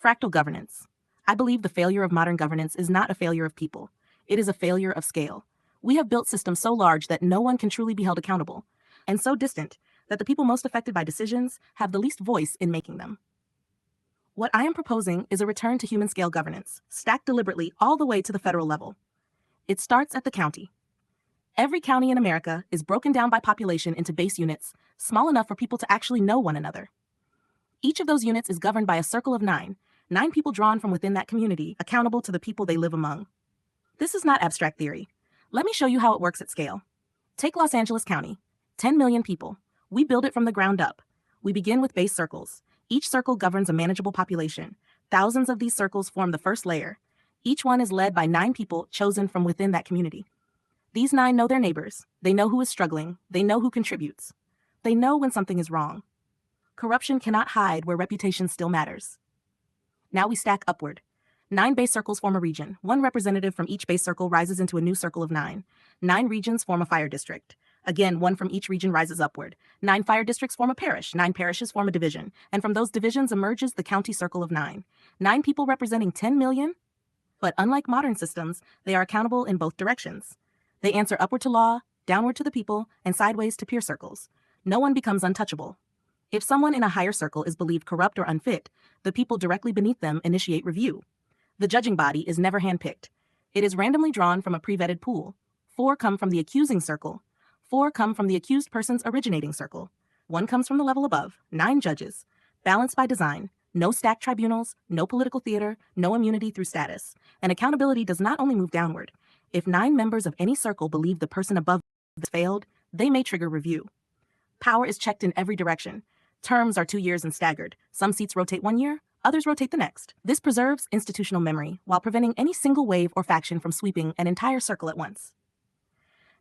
Fractal governance. I believe the failure of modern governance is not a failure of people. It is a failure of scale. We have built systems so large that no one can truly be held accountable, and so distant that the people most affected by decisions have the least voice in making them. What I am proposing is a return to human-scale governance, stacked deliberately all the way to the federal level. It starts at the county. Every county in America is broken down by population into base units, small enough for people to actually know one another. Each of those units is governed by a circle of nine people drawn from within that community, accountable to the people they live among. This is not abstract theory. Let me show you how it works at scale. Take Los Angeles County, 10 million people. We build it from the ground up. We begin with base circles. Each circle governs a manageable population. Thousands of these circles form the first layer. Each one is led by 9 people chosen from within that community. These 9 know their neighbors. They know who is struggling. They know who contributes. They know when something is wrong. Corruption cannot hide where reputation still matters. Now we stack upward. 9 base circles form a region. 1 representative from each base circle rises into a new circle of 9. 9 regions form a fire district. Again, 1 from each region rises upward. 9 fire districts form a parish. 9 parishes form a division. And from those divisions emerges the county circle of 9. 9 people representing 10 million? But unlike modern systems, they are accountable in both directions. They answer upward to law, downward to the people, and sideways to peer circles. No one becomes untouchable. If someone in a higher circle is believed corrupt or unfit, the people directly beneath them initiate review. The judging body is never handpicked. It is randomly drawn from a pre-vetted pool. 4 come from the accusing circle. 4 come from the accused person's originating circle. 1 comes from the level above, 9 judges. Balanced by design. No stacked tribunals, no political theater, no immunity through status. And accountability does not only move downward. If 9 members of any circle believe the person above has failed, they may trigger review. Power is checked in every direction. Terms are 2 years and staggered. Some seats rotate 1 year, others rotate the next. This preserves institutional memory while preventing any single wave or faction from sweeping an entire circle at once.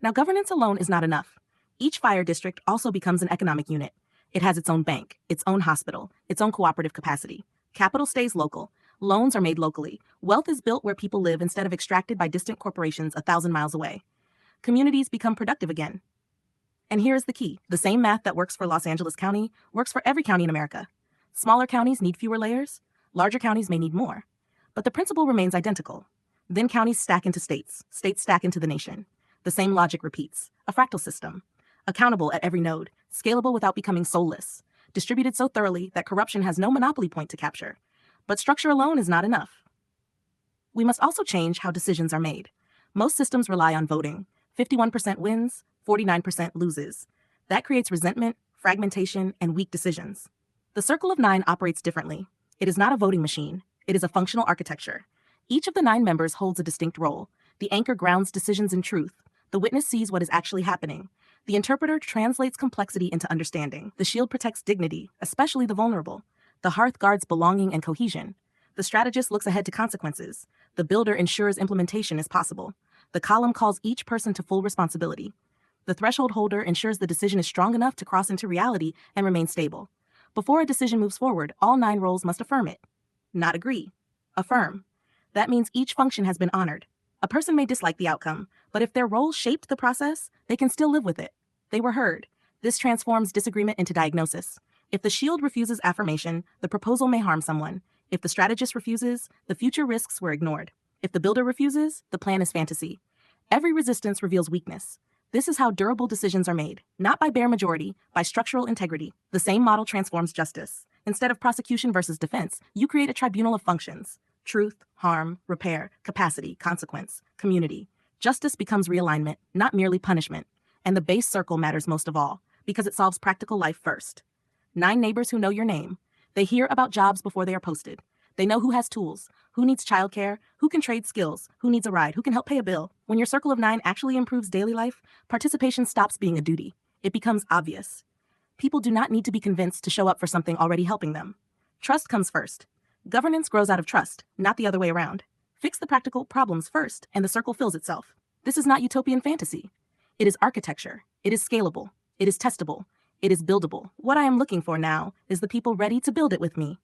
Now, governance alone is not enough. Each fire district also becomes an economic unit. It has its own bank, its own hospital, its own cooperative capacity. Capital stays local. Loans are made locally. Wealth is built where people live instead of extracted by distant corporations 1,000 miles away. Communities become productive again. And here is the key. The same math that works for Los Angeles County works for every county in America. Smaller counties need fewer layers. Larger counties may need more. But the principle remains identical. Then counties stack into states. States stack into the nation. The same logic repeats. A fractal system. Accountable at every node. Scalable without becoming soulless. Distributed so thoroughly that corruption has no monopoly point to capture. But structure alone is not enough. We must also change how decisions are made. Most systems rely on voting. 51% wins, 49% loses. That creates resentment, fragmentation, and weak decisions. The circle of 9 operates differently. It is not a voting machine. It is a functional architecture. Each of the 9 members holds a distinct role. The anchor grounds decisions in truth. The witness sees what is actually happening. The interpreter translates complexity into understanding. The shield protects dignity, especially the vulnerable. The hearth guards belonging and cohesion. The strategist looks ahead to consequences. The builder ensures implementation is possible. The column calls each person to full responsibility. The threshold holder ensures the decision is strong enough to cross into reality and remain stable. Before a decision moves forward, all 9 roles must affirm it. Not agree. Affirm. That means each function has been honored. A person may dislike the outcome, but if their role shaped the process, they can still live with it. They were heard. This transforms disagreement into diagnosis. If the shield refuses affirmation, the proposal may harm someone. If the strategist refuses, the future risks were ignored. If the builder refuses, the plan is fantasy. Every resistance reveals weakness. This is how durable decisions are made, not by bare majority, by structural integrity. The same model transforms justice. Instead of prosecution versus defense, you create a tribunal of functions: truth, harm, repair, capacity, consequence, community. Justice becomes realignment, not merely punishment. And the base circle matters most of all, because it solves practical life first. 9 neighbors who know your name. They hear about jobs before they are posted. They know who has tools, who needs childcare, who can trade skills, who needs a ride, who can help pay a bill. When your circle of 9 actually improves daily life, participation stops being a duty. It becomes obvious. People do not need to be convinced to show up for something already helping them. Trust comes first. Governance grows out of trust, not the other way around. Fix the practical problems first, and the circle fills itself. This is not utopian fantasy. It is architecture. It is scalable. It is testable. It is buildable. What I am looking for now is the people ready to build it with me.